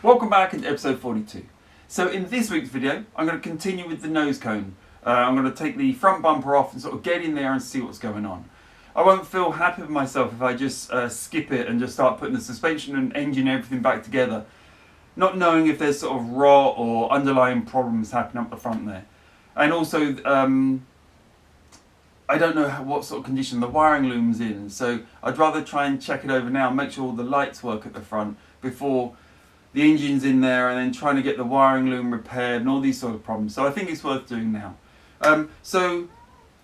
Welcome back into episode 42. So in this week's video, I'm going to continue with the nose cone. I'm going to take the front bumper off and sort of get in there and see what's going on. I won't feel happy with myself if I just skip it and just start putting the suspension and engine and everything back together, not knowing if there's sort of rot or underlying problems happening up the front there. And also, I don't know what sort of condition the wiring loom's in, so I'd rather try and check it over now, make sure all the lights work at the front before the engine's in there, and then trying to get the wiring loom repaired and all these sort of problems. So I think it's worth doing now. So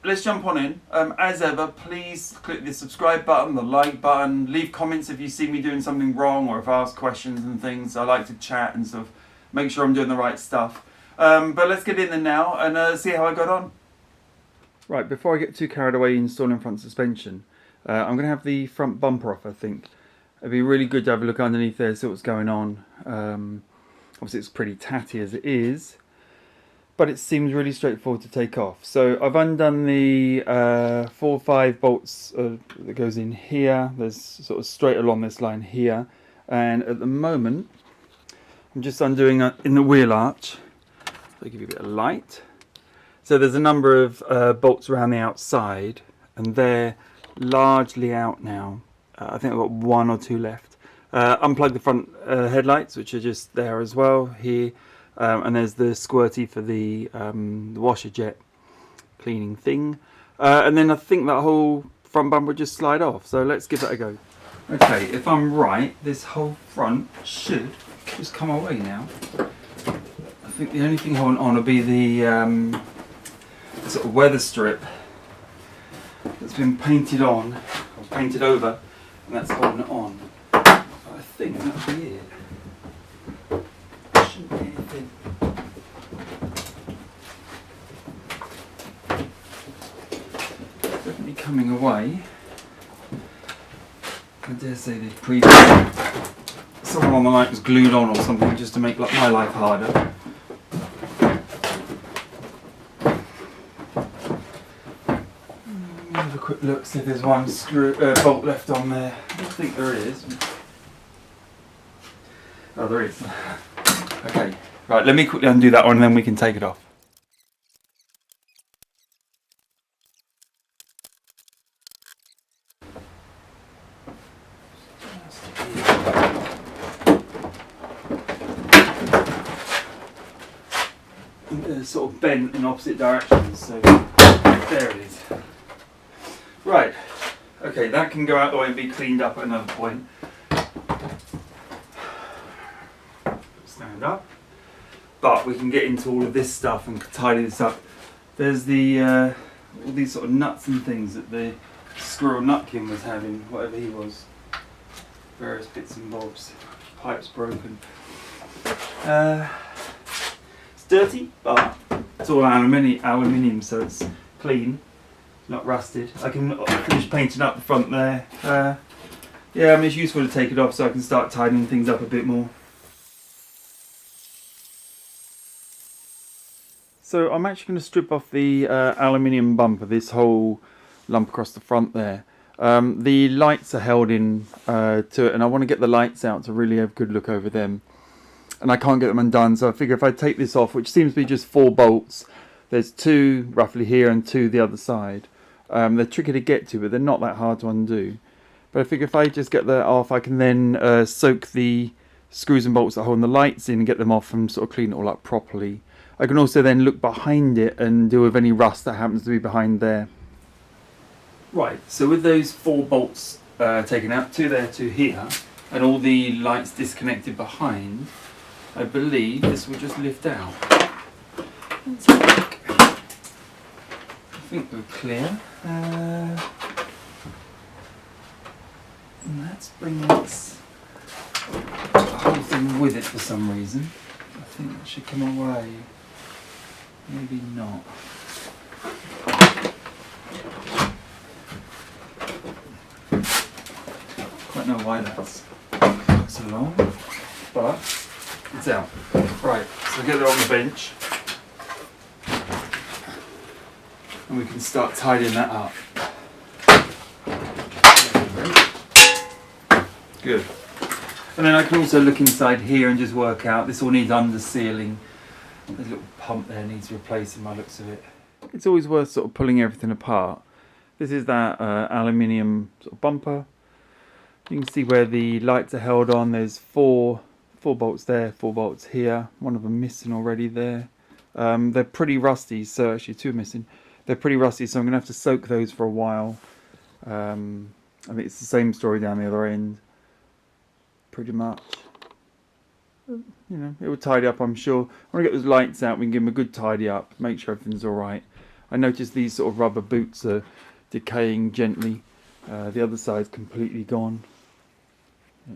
let's jump on in. As ever, please click the subscribe button, the like button, leave comments if you see me doing something wrong or if I ask questions and things. I like to chat and sort of make sure I'm doing the right stuff. But let's get in there now and see how I got on. Right, before I get too carried away installing front suspension, I'm going to have the front bumper off, I think. It'd be really good to have a look underneath there, see what's going on. Obviously it's pretty tatty as it is, but it seems really straightforward to take off. So I've undone the 4 or 5 bolts that goes in here. There's sort of straight along this line here, and at the moment I'm just undoing in the wheel arch. I'll give you a bit of light. So there's a number of bolts around the outside, and they're largely out now. I think I've got 1 or 2 left. Unplug the front headlights, which are just there as well here, and there's the squirty for the washer jet cleaning thing, and then I think that whole front bumper would just slide off. So let's give that a go. Okay, if I'm right, this whole front should just come away now. I think the only thing holding on will be the sort of weather strip that's been painted on, or painted over, and that's holding it on. I think that'll be it. Shouldn't be anything. Definitely coming away. I dare say the previous someone on the light was glued on or something just to make my life harder. Have a quick look, see if there's one bolt left on there. I don't think there is. Oh, there is. Okay, right, let me quickly undo that one and then we can take it off. It's sort of bent in opposite directions, so there it is. Right, okay, that can go out the way and be cleaned up at another point. Stand up. But we can get into all of this stuff and tidy this up. There's the all these sort of nuts and things that the squirrel nutkin was having, whatever he was. Various bits and bobs. Pipe's broken. It's dirty, but it's all aluminium, so it's clean. Not rusted. I can finish painting up the front there. Yeah, I mean it's useful to take it off so I can start tidying things up a bit more. So I'm actually going to strip off the aluminium bumper, this whole lump across the front there. The lights are held in to it, and I want to get the lights out to really have a good look over them. And I can't get them undone, so I figure if I take this off, which seems to be just 4 bolts, there's 2 roughly here and 2 the other side. They're tricky to get to, but they're not that hard to undo. But I figure if I just get that off, I can then soak the screws and bolts that hold the lights in and get them off and sort of clean it all up properly. I can also then look behind it and deal with any rust that happens to be behind there. Right, so with those 4 bolts taken out, 2 there, 2 here, and all the lights disconnected behind, I believe this will just lift out. Let's have a look. I think we're clear. Let's bring this the whole thing with it for some reason. I think it should come away. Maybe not. Quite know why that's so long, but it's out. Right, so get it on the bench. And we can start tidying that up. Good. And then I can also look inside here and just work out, this all needs undersealing. There's a little pump there needs replacing by the looks of it. It's always worth sort of pulling everything apart. This is that aluminium sort of bumper. You can see where the lights are held on. There's four bolts there, 4 bolts here. One of them missing already there. They're pretty rusty, so actually 2 are missing. They're pretty rusty, so I'm going to have to soak those for a while. I think it's the same story down the other end. Pretty much. You know, it will tidy up, I'm sure. I want to get those lights out. We can give them a good tidy up, make sure everything's alright. I noticed these sort of rubber boots are decaying gently. The other side's completely gone.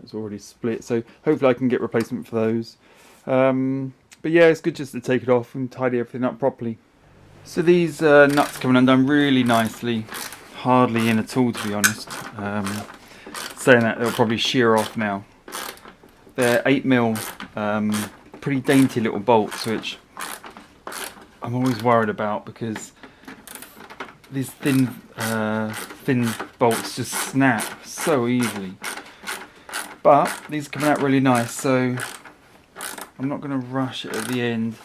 It's already split, so hopefully I can get replacement for those. But yeah, it's good just to take it off and tidy everything up properly. So these nuts coming undone really nicely. Hardly in at all, to be honest. Saying that, they'll probably shear off now. They're 8mm, pretty dainty little bolts, which I'm always worried about because these thin bolts just snap so easily. But these are coming out really nice, so I'm not going to rush it at the end.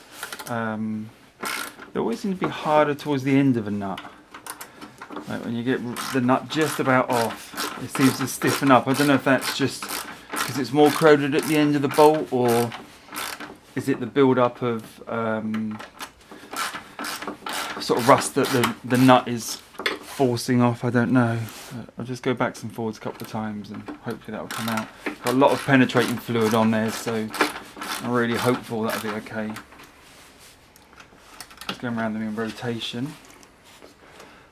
They always seem to be harder towards the end of a nut. Like when you get the nut just about off, it seems to stiffen up. I don't know if that's just because it's more corroded at the end of the bolt, or is it the build-up of sort of rust that the nut is forcing off. I don't know. I'll just go backs and forwards a couple of times and hopefully that will come out. Got a lot of penetrating fluid on there, so I'm really hopeful that'll be okay. Just going around them in rotation.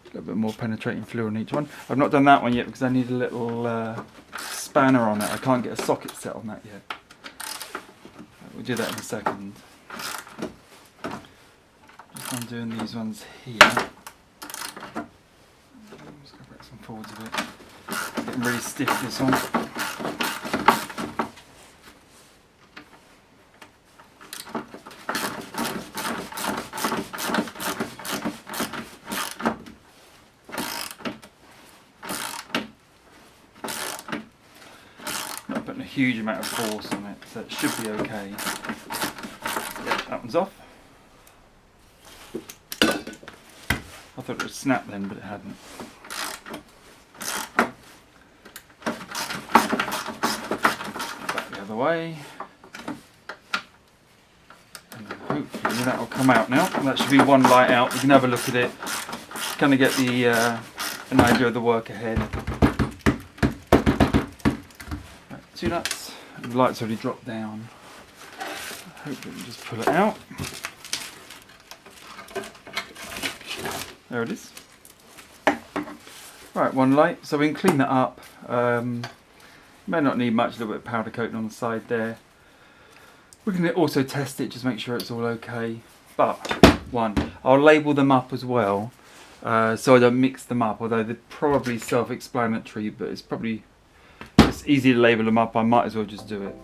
A little bit more penetrating fluid on each one. I've not done that one yet because I need a little spanner on it. I can't get a socket set on that yet. We'll do that in a second. Just undoing these ones here. Let's go back some forwards a bit. Getting really stiff this one. Not putting a huge amount of force on it, so it should be okay. Yep, that one's off. I thought it would snap then, but it hadn't. Back the other way. And then hopefully that will come out now. And that should be one light out. We can have a look at it. Kind of get the an idea of the work ahead. Right, 2 nuts. And the light's already dropped down. Hopefully we can just pull it out. There it is. Right, 1 light. So we can clean that up. May not need much, a little bit of powder coating on the side there. We can also test it, just make sure it's all okay. But, 1, I'll label them up as well, so I don't mix them up, although they're probably self-explanatory, but it's easy to label them up, I might as well just do it.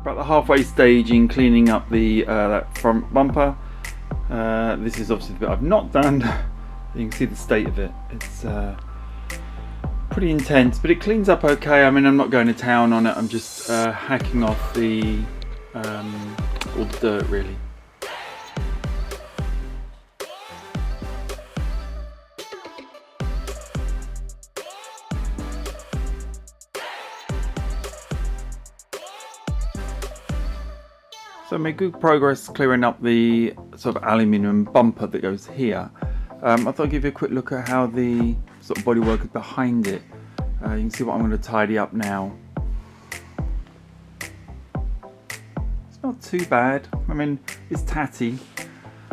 About the halfway stage in cleaning up the that front bumper. This is obviously the bit I've not done. You can see the state of it. It's pretty intense, but it cleans up okay. I mean, I'm not going to town on it. I'm just hacking off all the dirt really. So I made good progress clearing up the sort of aluminium bumper that goes here. I thought I'd give you a quick look at how the sort of bodywork is behind it. You can see what I'm going to tidy up now. It's not too bad. I mean, it's tatty,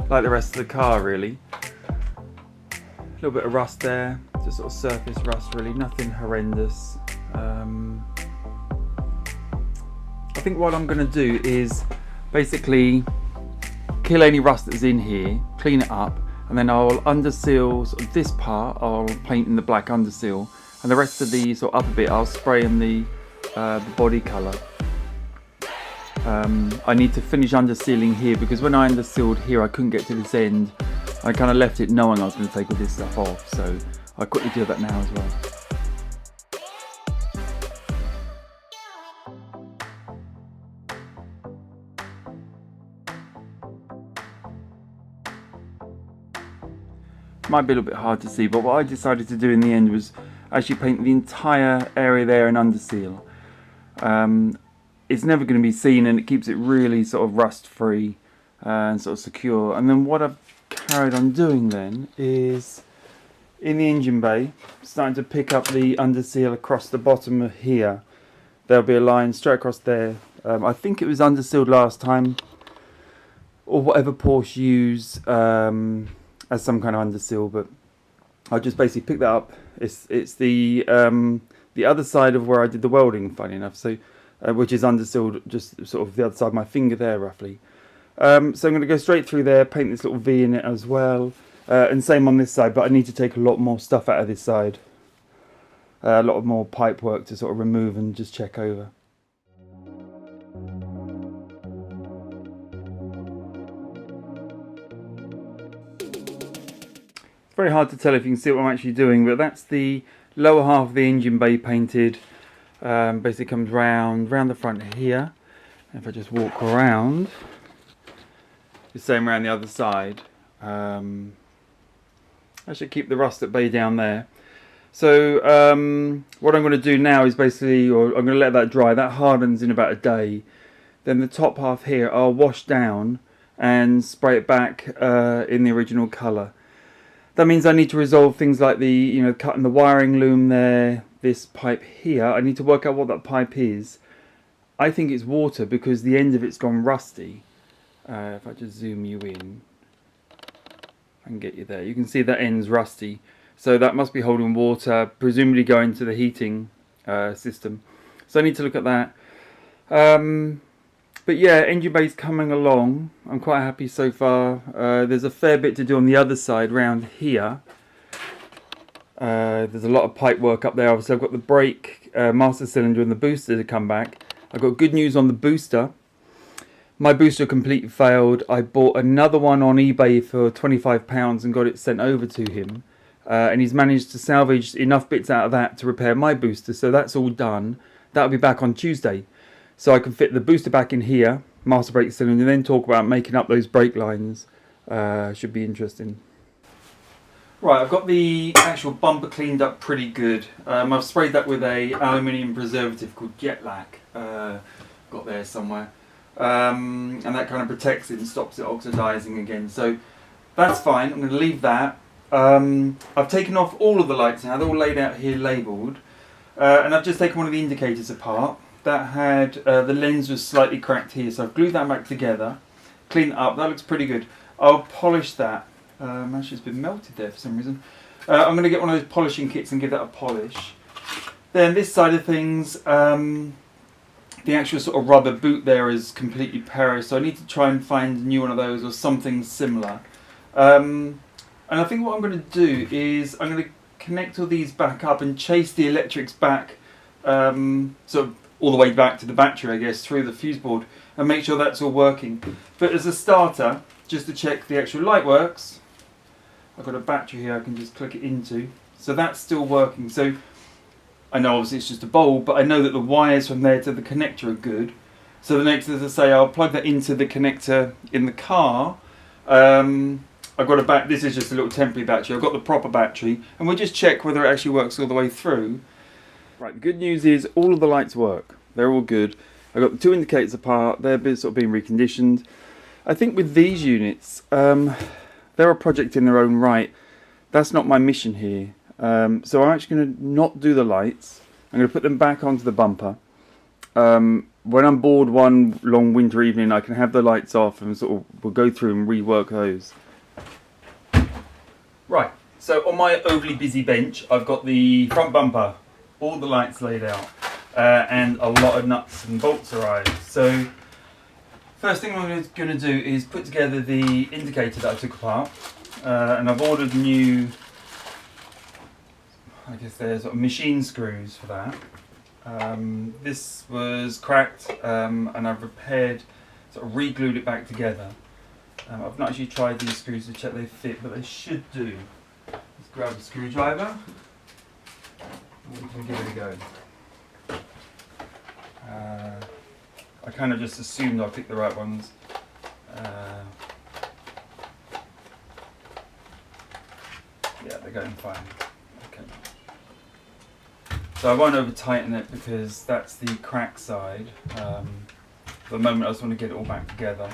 like the rest of the car really. A little bit of rust there, just sort of surface rust really, nothing horrendous. I think what I'm going to do is basically kill any rust that's in here, clean it up, and then I'll underseal sort of this part. I'll paint in the black underseal, and the rest of the sort of upper bit I'll spray in the body colour. I need to finish undersealing here because when I undersealed here I couldn't get to this end. I kind of left it knowing I was going to take all this stuff off, so I'll quickly do that now as well. Might be a little bit hard to see, but what I decided to do in the end was actually paint the entire area there in underseal. It's never going to be seen, and it keeps it really sort of rust free and sort of secure. And then what I've carried on doing then is in the engine bay, starting to pick up the underseal across the bottom of here. There'll be a line straight across there. I think it was undersealed last time, or whatever Porsche use as some kind of underseal, but I just basically pick that up. It's the other side of where I did the welding, funny enough, so which is undersealed just sort of the other side of my finger there roughly. So I'm going to go straight through there, paint this little V in it as well, and same on this side, but I need to take a lot more stuff out of this side. A lot of more pipe work to sort of remove and just check over. Very hard to tell if you can see what I'm actually doing, but that's the lower half of the engine bay painted. Basically comes round the front here. And if I just walk around, the same around the other side. I should keep the rust at bay down there. So what I'm going to do now is basically, or I'm going to let that dry. That hardens in about a day. Then the top half here I'll wash down and spray it back in the original colour. That means I need to resolve things like the, cutting the wiring loom there, this pipe here. I need to work out what that pipe is. I think it's water because the end of it's gone rusty. If I just zoom you in, I can get you there. You can see that end's rusty. So that must be holding water, presumably going to the heating system. So I need to look at that. But yeah, engine bay's coming along. I'm quite happy so far. There's a fair bit to do on the other side round here. There's a lot of pipe work up there. Obviously I've got the brake, master cylinder and the booster to come back. I've got good news on the booster. My booster completely failed. I bought another one on eBay for £25 and got it sent over to him. And he's managed to salvage enough bits out of that to repair my booster. So that's all done. That'll be back on Tuesday. So I can fit the booster back in here, master brake cylinder, and then talk about making up those brake lines. Should be interesting. Right, I've got the actual bumper cleaned up pretty good. I've sprayed that with a aluminium preservative called Jet Lac. Got there somewhere. And that kind of protects it and stops it oxidizing again. So that's fine. I'm going to leave that. I've taken off all of the lights now. They're all laid out here labelled. And I've just taken one of the indicators apart. That had, the lens was slightly cracked here, so I've glued that back together, cleaned it up. That looks pretty good. I'll polish that. Actually it's been melted there for some reason. I'm going to get one of those polishing kits and give that a polish. Then this side of things, the actual sort of rubber boot there is completely perished, so I need to try and find a new one of those or something similar. And I think what I'm going to do is I'm going to connect all these back up and chase the electrics back, sort of all the way back to the battery, I guess, through the fuse board, and make sure that's all working. But as a starter, just to check the actual light works, I've got a battery here I can just click it into. So that's still working. So I know obviously it's just a bulb, but I know that the wires from there to the connector are good. So the next, as I say, I'll plug that into the connector in the car. I've got a this is just a little temporary battery. I've got the proper battery, and we'll just check whether it actually works all the way through. Right, the good news is all of the lights work. They're all good. I've got the two indicators apart. They're sort of being reconditioned. I think with these units, they're a project in their own right. That's not my mission here. So I'm actually going to not do the lights. I'm going to put them back onto the bumper. When I'm bored one long winter evening, I can have the lights off and sort of we'll go through and rework those. Right, so on my overly busy bench, I've got the front bumper, all the lights laid out. and a lot of nuts and bolts arrived. So first thing I'm going to do is put together the indicator that I took apart, and I've ordered new, I guess they're sort of machine screws for that. This was cracked, and I've repaired, sort of re-glued it back together. I've not actually tried these screws to check they fit, but they should do. Let's grab a screwdriver and we can give it a go. I kind of just assumed I picked the right ones. Yeah, they're going fine. Okay. So I won't over tighten it because that's the crack side. For the moment I just want to get it all back together.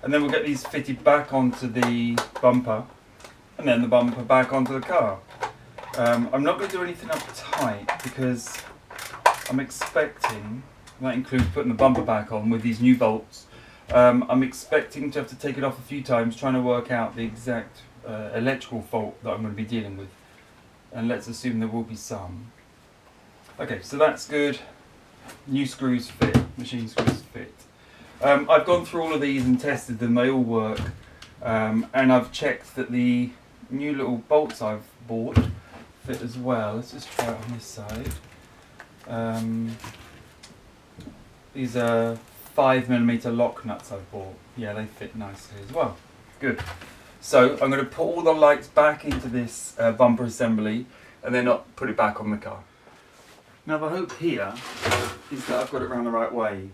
And then we'll get these fitted back onto the bumper, and then the bumper back onto the car. I'm not going to do anything up tight because I'm expecting, that includes putting the bumper back on with these new bolts, I'm expecting to have to take it off a few times trying to work out the exact electrical fault that I'm going to be dealing with. And let's assume there will be some. Okay, so that's good. New screws fit, machine screws fit. I've gone through all of these and tested them, they all work. And I've checked that the new little bolts I've bought fit as well. Let's just try it on this side. These are 5mm lock nuts I've bought. Yeah, they fit nicely as well. Good. So I'm going to put all the lights back into this bumper assembly and then put it back on the car. Now the hope here is that I've got it around the right way.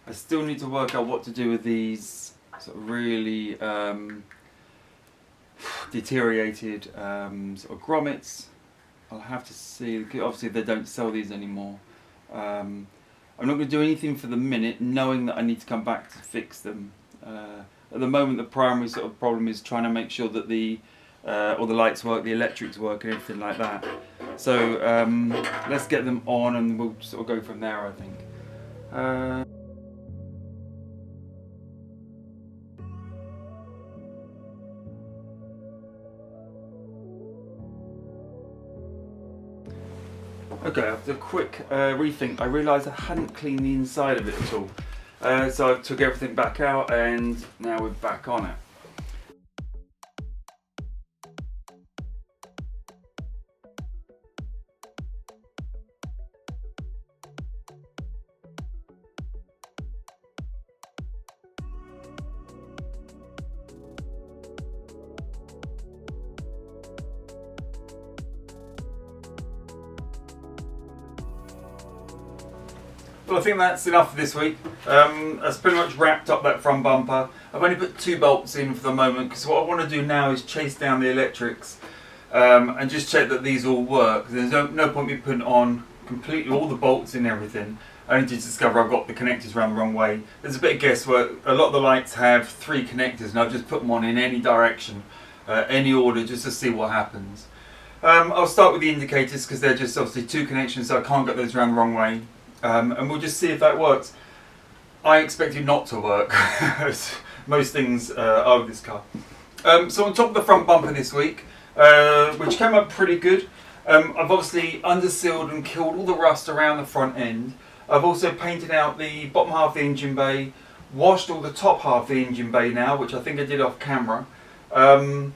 I still need to work out what to do with these sort of really deteriorated sort of grommets. I'll have to see. Obviously they don't sell these anymore. I'm not going to do anything for the minute, knowing that I need to come back to fix them. At the moment the primary sort of problem is trying to make sure that all the lights work, the electrics work and everything like that. So let's get them on and we'll sort of go from there, I think. Okay, after a quick rethink, I realised I hadn't cleaned the inside of it at all. So I took everything back out and now we're back on it. Well, I think that's enough for this week. That's pretty much wrapped up that front bumper. I've only put 2 bolts in for the moment because what I want to do now is chase down the electrics and just check that these all work. There's no point me putting on completely all the bolts and everything only to discover I've got the connectors around the wrong way. There's a bit of guesswork. A lot of the lights have 3 connectors and I've just put them on in any direction, any order, just to see what happens. I'll start with the indicators because they're just obviously 2 connections, so I can't get those around the wrong way. And we'll just see if that works. I expect it not to work, as most things are with this car. So on top of the front bumper this week, which came up pretty good, I've obviously undersealed and killed all the rust around the front end. I've also painted out the bottom half of the engine bay, washed all the top half of the engine bay now, which I think I did off camera. I'm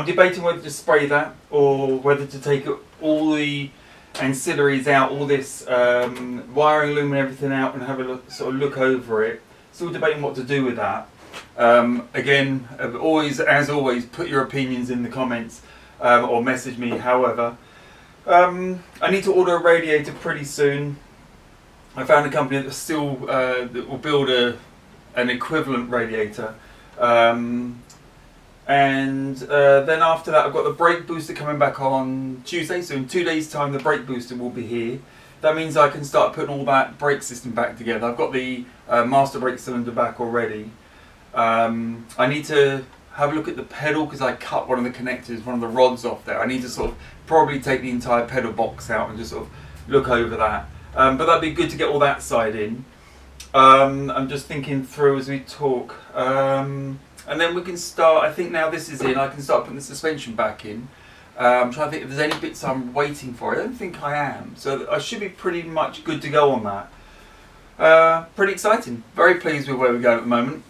debating whether to spray that or whether to take all the ancillaries out, all this wiring loom and everything out, and have a sort of look over it. Still debating what to do with that. Again, as always, put your opinions in the comments or message me. However, I need to order a radiator pretty soon. I found a company that will build an equivalent radiator. And then after that I've got the brake booster coming back on Tuesday, so in 2 days time the brake booster will be here. That means I can start putting all that brake system back together. I've got the master brake cylinder back already. I need to have a look at the pedal because I cut one of the connectors, one of the rods off there. I need to sort of probably take the entire pedal box out and just sort of look over that. But that'd be good to get all that side in. I'm just thinking through as we talk. And then we can start, I think now this is in, I can start putting the suspension back in. I'm trying to think if there's any bits I'm waiting for. I don't think I am. So I should be pretty much good to go on that. Pretty exciting. Very pleased with where we're going at the moment.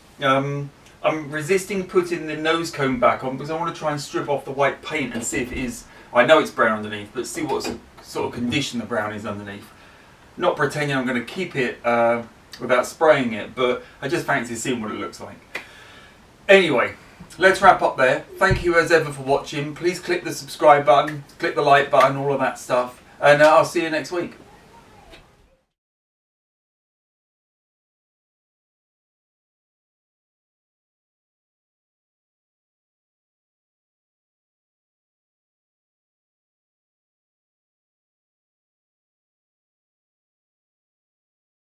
I'm resisting putting the nose cone back on because I want to try and strip off the white paint and see if it is... I know it's brown underneath, but see what sort of condition the brown is underneath. Not pretending I'm going to keep it without spraying it, but I just fancy seeing what it looks like. Anyway, let's wrap up there. Thank you as ever for watching. Please click the subscribe button, click the like button, all of that stuff. And I'll see you next week.